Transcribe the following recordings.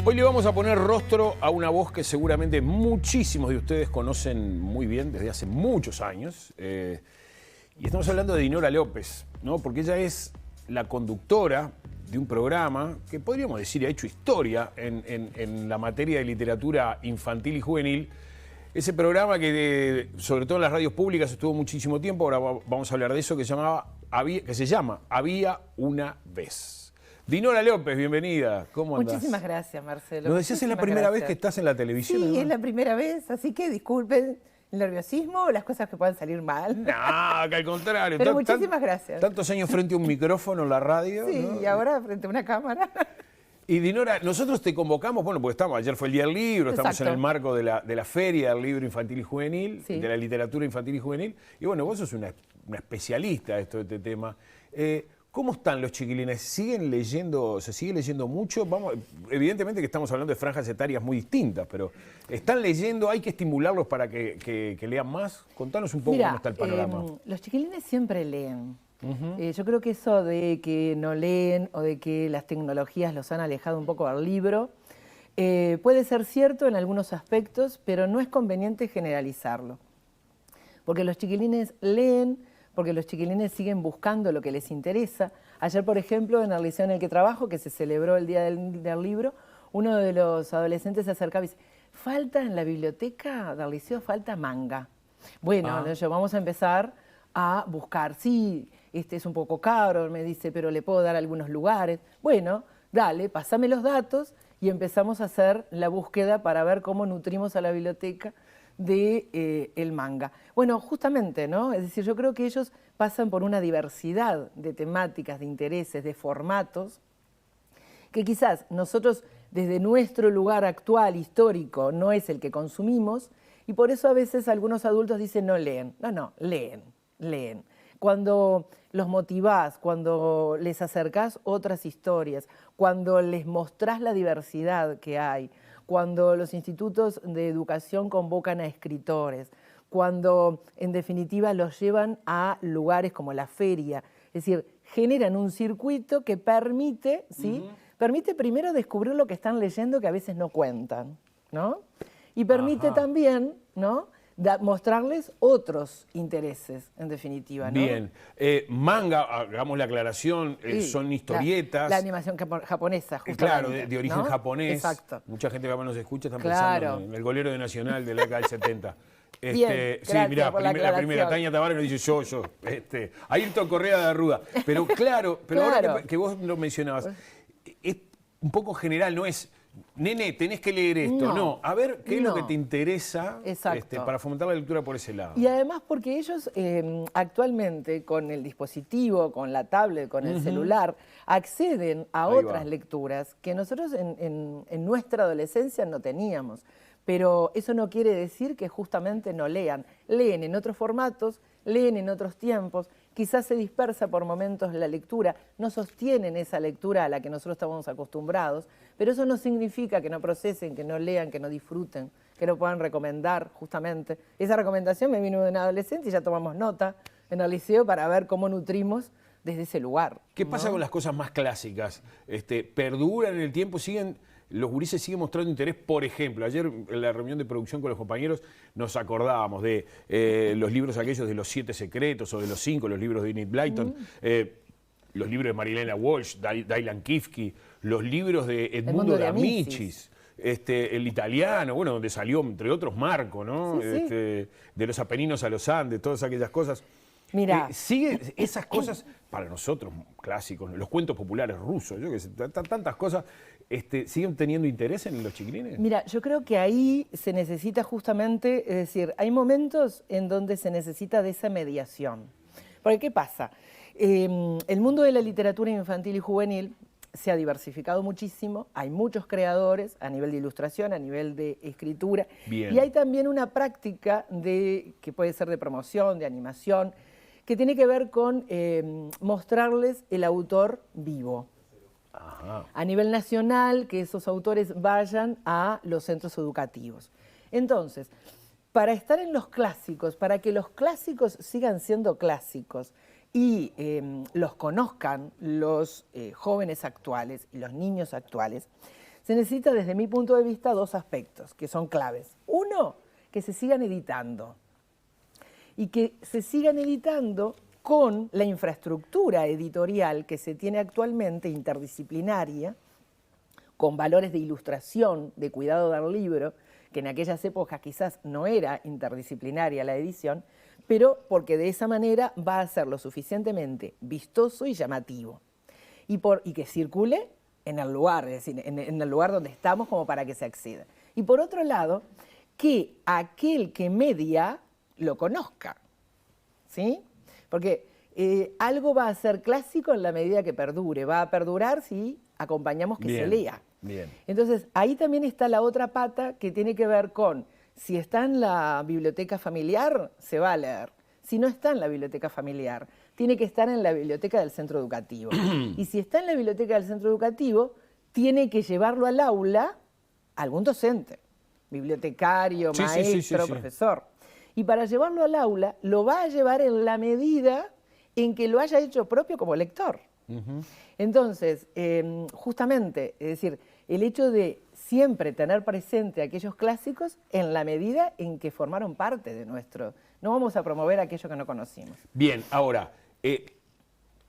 Hoy le vamos a poner rostro a una voz que seguramente muchísimos de ustedes conocen muy bien desde hace muchos años. Y estamos hablando de Dinora López, ¿no? Porque ella es la conductora de un programa que podríamos decir ha hecho historia en la materia de literatura infantil y juvenil. Ese programa que sobre todo en las radios públicas estuvo muchísimo tiempo, ahora vamos a hablar de eso, que se llama Había una vez. Dinora López, bienvenida. ¿Cómo andás? Muchísimas gracias, Marcelo. ¿Nos decías es la primera vez que estás en la televisión? Sí, ¿no? es la primera vez, así que disculpen el nerviosismo o las cosas que puedan salir mal. No, que al contrario. Pero muchísimas gracias. Tantos años frente a un micrófono en la radio. Sí, ¿no? Y ahora frente a una cámara. Y Dinora, nosotros te convocamos, bueno, porque ayer fue el Día del Libro, estamos Exacto. en el marco de la Feria del Libro Infantil y Juvenil, Sí. de la literatura infantil y juvenil, y bueno, vos sos una especialista de este tema. ¿Cómo están los chiquilines? ¿Siguen leyendo, se sigue leyendo mucho? Evidentemente que estamos hablando de franjas etarias muy distintas, pero ¿están leyendo? ¿Hay que estimularlos para que lean más? Contanos un poco cómo está el panorama. Los chiquilines siempre leen. Yo creo que eso de que no leen o de que las tecnologías los han alejado un poco del libro puede ser cierto en algunos aspectos, pero no es conveniente generalizarlo. Porque los chiquilines leen, porque los chiquilines siguen buscando lo que les interesa. Ayer, por ejemplo, en el liceo en el que trabajo, que se celebró el Día del Libro, uno de los adolescentes se acercaba y dice, falta en la biblioteca del liceo, falta manga. Bueno, vamos a empezar a buscar. Sí, este es un poco caro, me dice, pero le puedo dar algunos lugares. Bueno, dale, pásame los datos y empezamos a hacer la búsqueda para ver cómo nutrimos a la biblioteca de el manga. Bueno, justamente, ¿no? Es decir, yo creo que ellos pasan por una diversidad de temáticas, de intereses, de formatos, que quizás nosotros desde nuestro lugar actual, histórico, no es el que consumimos, y por eso a veces algunos adultos dicen no leen. No, leen. Cuando los motivás, cuando les acercás otras historias, cuando les mostrás la diversidad que hay, cuando los institutos de educación convocan a escritores, cuando en definitiva los llevan a lugares como la feria, es decir, generan un circuito que permite, ¿sí? Permite primero descubrir lo que están leyendo que a veces no cuentan, ¿no? Y permite también, ¿no? Mostrarles otros intereses, en definitiva, ¿no? Bien. Manga, hagamos la aclaración, Sí, son historietas. La animación japonesa, justamente. Claro, de origen ¿no? japonés. Exacto. Mucha gente que nos escucha están Claro. pensando en el golero de Nacional de la década del 70. Bien, sí, gracias mirá, por la la primera, aclaración. Tania Tavares nos dice yo. Ayrton Correa de Arruda. Pero claro, ahora que vos lo mencionabas, es un poco general, no es... Nene, tenés que leer esto. No, a ver qué es lo que te interesa para fomentar la lectura por ese lado. Y además porque ellos actualmente con el dispositivo, con la tablet, con el celular, acceden a otras lecturas que nosotros en nuestra adolescencia no teníamos. Pero eso no quiere decir que justamente no lean. Leen en otros formatos, leen en otros tiempos, quizás se dispersa por momentos la lectura, no sostienen esa lectura a la que nosotros estamos acostumbrados, pero eso no significa que no procesen, que no lean, que no disfruten, que no puedan recomendar justamente. Esa recomendación me vino de un adolescente y ya tomamos nota en el liceo para ver cómo nutrimos desde ese lugar. ¿Qué pasa con las cosas más clásicas? ¿Perduran en el tiempo? ¿Los gurises siguen mostrando interés? Por ejemplo, ayer en la reunión de producción con los compañeros nos acordábamos de los libros aquellos de los 7 secretos o de los 5, los libros de Enid Blyton, los libros de Marilena Walsh, Dylan Kifke, los libros de Edmundo de Amicis, el italiano, bueno, donde salió, entre otros, Marco, ¿no? Sí. De los Apeninos a los Andes, todas aquellas cosas. Mira, sigue esas cosas, para nosotros, clásicos, los cuentos populares rusos, yo que sé, tantas cosas, ¿siguen teniendo interés en los chiquilines? Mira, yo creo que ahí se necesita justamente, es decir, hay momentos en donde se necesita de esa mediación. Porque, ¿qué pasa? El mundo de la literatura infantil y juvenil se ha diversificado muchísimo, hay muchos creadores a nivel de ilustración, a nivel de escritura, Bien. y hay también una práctica que puede ser de promoción, de animación, que tiene que ver con mostrarles el autor vivo. A nivel nacional, que esos autores vayan a los centros educativos. Entonces, para estar en los clásicos, para que los clásicos sigan siendo clásicos y los conozcan los jóvenes actuales y los niños actuales, se necesita, desde mi punto de vista, dos aspectos que son claves. Uno, que se sigan editando y que se sigan editando con la infraestructura editorial que se tiene actualmente, interdisciplinaria, con valores de ilustración, de cuidado del libro, que en aquellas épocas quizás no era interdisciplinaria la edición, pero porque de esa manera va a ser lo suficientemente vistoso y llamativo. Y que circule en el lugar, es decir, en el lugar donde estamos como para que se acceda. Y por otro lado, que aquel que media lo conozca, ¿sí? Porque algo va a ser clásico en la medida que perdure, va a perdurar si acompañamos que se lea. Bien. Entonces, ahí también está la otra pata que tiene que ver con, si está en la biblioteca familiar, se va a leer. Si no está en la biblioteca familiar, tiene que estar en la biblioteca del centro educativo. Y si está en la biblioteca del centro educativo, tiene que llevarlo al aula algún docente, bibliotecario, maestro, profesor. Y para llevarlo al aula, lo va a llevar en la medida en que lo haya hecho propio como lector. Entonces, justamente, es decir, el hecho de siempre tener presente aquellos clásicos en la medida en que formaron parte de nuestro. No vamos a promover aquello que no conocimos. Bien, ahora,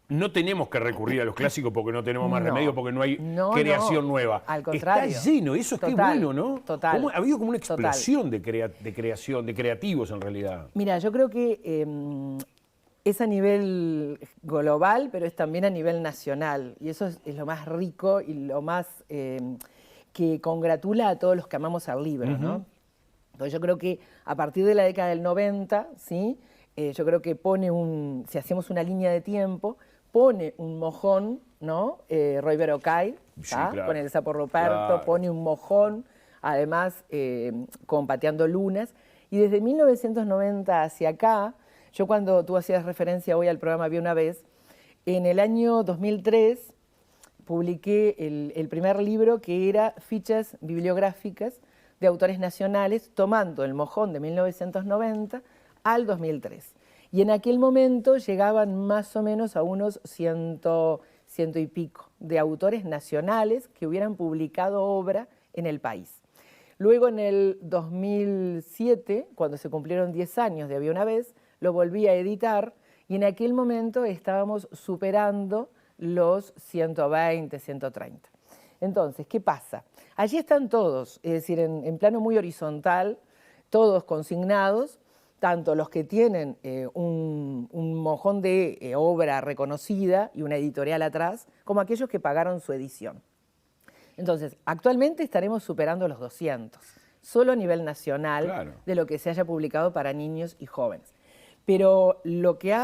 no tenemos que recurrir a los clásicos porque no tenemos más remedio, porque no hay creación nueva. Al contrario. Está lleno, eso es que bueno, ¿no? Total. Ha habido como una explosión de creación, de creativos en realidad. Mira, yo creo que es a nivel global, pero es también a nivel nacional. Y eso es lo más rico y lo más que congratula a todos los que amamos al libro, ¿no? Entonces yo creo que a partir de la década del 90, ¿sí? Yo creo que si hacemos una línea de tiempo, pone un mojón, ¿no? Roy Berocay, sí, claro, con el Sapo Ruperto, claro, pone un mojón, además con Pateando Lunas. Y desde 1990 hacia acá, yo cuando tú hacías referencia hoy al programa Había una vez, en el año 2003 publiqué el primer libro que era Fichas bibliográficas de autores nacionales, tomando el mojón de 1990 al 2003. Y en aquel momento llegaban más o menos a unos ciento y pico de autores nacionales que hubieran publicado obra en el país. Luego en el 2007, cuando se cumplieron 10 años de Había una vez, lo volví a editar y en aquel momento estábamos superando los 120, 130. Entonces, ¿qué pasa? Allí están todos, es decir, en plano muy horizontal, todos consignados, tanto los que tienen un mojón de obra reconocida y una editorial atrás, como aquellos que pagaron su edición. Entonces, actualmente estaremos superando los 200, solo a nivel nacional, claro, de lo que se haya publicado para niños y jóvenes. Pero lo que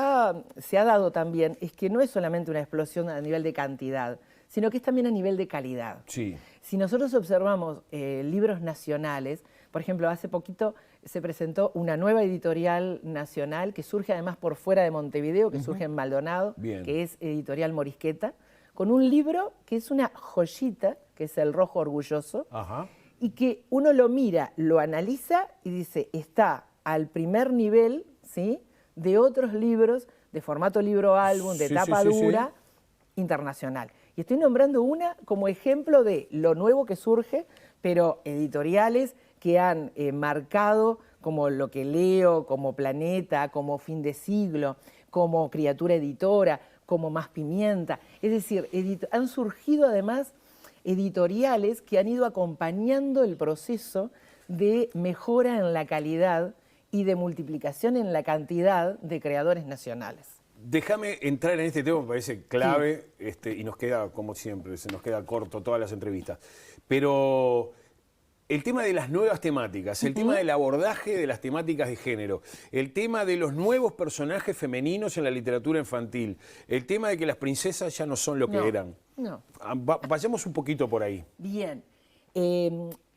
se ha dado también es que no es solamente una explosión a nivel de cantidad, sino que es también a nivel de calidad. Sí. Si nosotros observamos libros nacionales, por ejemplo, hace poquito se presentó una nueva editorial nacional que surge además por fuera de Montevideo, que surge en Maldonado, que es Editorial Morisqueta, con un libro que es una joyita, que es El Rojo Orgulloso, y que uno lo mira, lo analiza y dice, está al primer nivel, ¿sí?, de otros libros de formato libro-álbum, de tapa dura, internacional. Y estoy nombrando una como ejemplo de lo nuevo que surge, pero editoriales que han marcado como Lo que leo, como Planeta, como Fin de Siglo, como Criatura Editora, como Más Pimienta. Es decir, han surgido además editoriales que han ido acompañando el proceso de mejora en la calidad y de multiplicación en la cantidad de creadores nacionales. Déjame entrar en este tema, me parece clave, y nos queda, como siempre, se nos queda corto todas las entrevistas. Pero el tema de las nuevas temáticas, el tema del abordaje de las temáticas de género, el tema de los nuevos personajes femeninos en la literatura infantil, el tema de que las princesas ya no son lo que eran. Vayamos un poquito por ahí. Bien.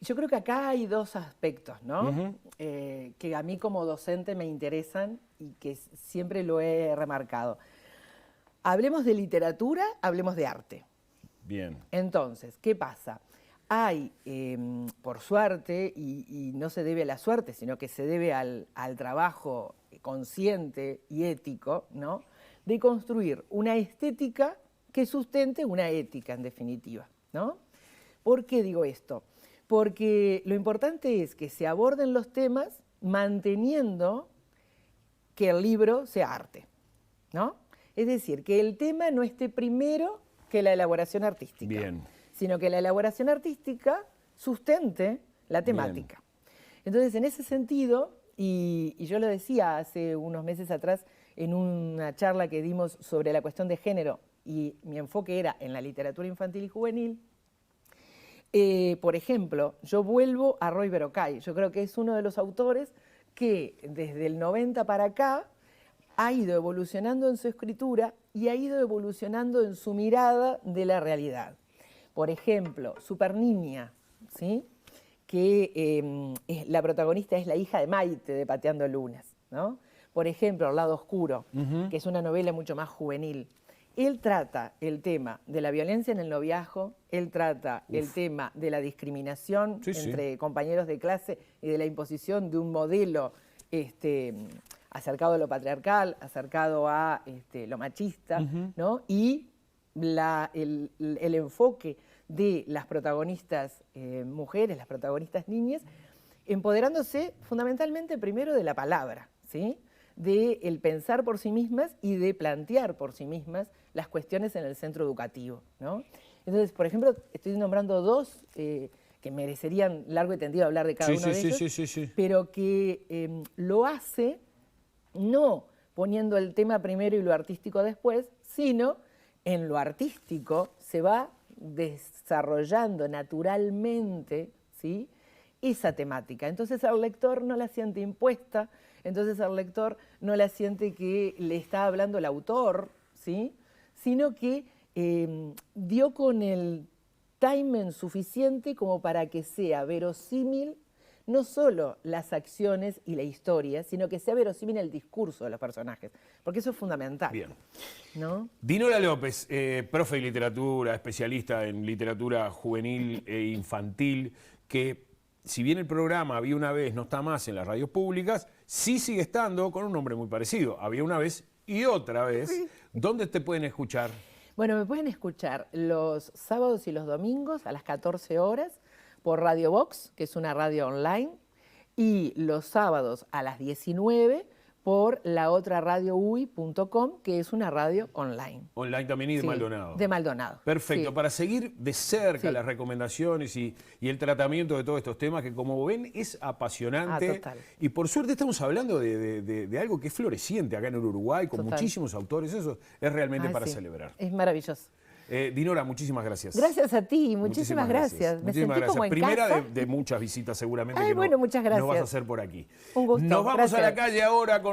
Yo creo que acá hay dos aspectos, ¿no? Que a mí como docente me interesan y que siempre lo he remarcado. Hablemos de literatura, hablemos de arte. Bien. Entonces, ¿qué pasa? Hay, por suerte, y no se debe a la suerte, sino que se debe al trabajo consciente y ético, ¿no?, de construir una estética que sustente una ética, en definitiva, ¿no? ¿Por qué digo esto? Porque lo importante es que se aborden los temas manteniendo que el libro sea arte, ¿no? Es decir, que el tema no esté primero que la elaboración artística, Bien. sino que la elaboración artística sustente la temática. Bien. Entonces, en ese sentido, y yo lo decía hace unos meses atrás en una charla que dimos sobre la cuestión de género, y mi enfoque era en la literatura infantil y juvenil, por ejemplo, yo vuelvo a Roy Berocay. Yo creo que es uno de los autores que desde el 90 para acá ha ido evolucionando en su escritura y ha ido evolucionando en su mirada de la realidad. Por ejemplo, Superniña, ¿sí? Que la protagonista es la hija de Maite de Pateando Lunas, ¿no? Por ejemplo, El lado oscuro, que es una novela mucho más juvenil. Él trata el tema de la violencia en el noviazgo, él trata el tema de la discriminación entre compañeros de clase y de la imposición de un modelo acercado a lo patriarcal, acercado a lo machista, ¿no? Y el enfoque de las protagonistas mujeres, las protagonistas niñas, empoderándose fundamentalmente primero de la palabra, ¿sí? De el pensar por sí mismas y de plantear por sí mismas las cuestiones en el centro educativo, ¿no? Entonces, por ejemplo, estoy nombrando dos que merecerían largo y tendido hablar de cada uno de ellos, pero que lo hace no poniendo el tema primero y lo artístico después, sino en lo artístico se va desarrollando naturalmente, ¿sí?, esa temática. Entonces el lector no la siente impuesta, entonces el lector no la siente que le está hablando el autor, ¿sí?, sino que dio con el timing suficiente como para que sea verosímil no solo las acciones y la historia, sino que sea verosímil el discurso de los personajes, porque eso es fundamental. Bien. ¿No? Dinora López, profe de literatura, especialista en literatura juvenil e infantil, que si bien el programa Había una vez no está más en las radios públicas, sí sigue estando con un nombre muy parecido, Había una vez y otra vez. Sí. ¿Dónde te pueden escuchar? Bueno, me pueden escuchar los sábados y los domingos a las 14 horas por Radio Vox, que es una radio online, y los sábados a las 19 por la otra radio UI.com, que es una radio online. Online también y de Maldonado. De Maldonado. Perfecto. Para seguir de cerca las recomendaciones y el tratamiento de todos estos temas, que como ven es apasionante. Total. Y por suerte estamos hablando de algo que es floreciente acá en el Uruguay, con muchísimos autores. Eso es realmente para celebrar. Es maravilloso. Dinora, muchísimas gracias. Gracias a ti, muchísimas gracias. Me sentí como en Primera casa. de muchas visitas seguramente que muchas gracias. no vas a hacer por aquí. Un gusto. Nos vamos a la calle ahora con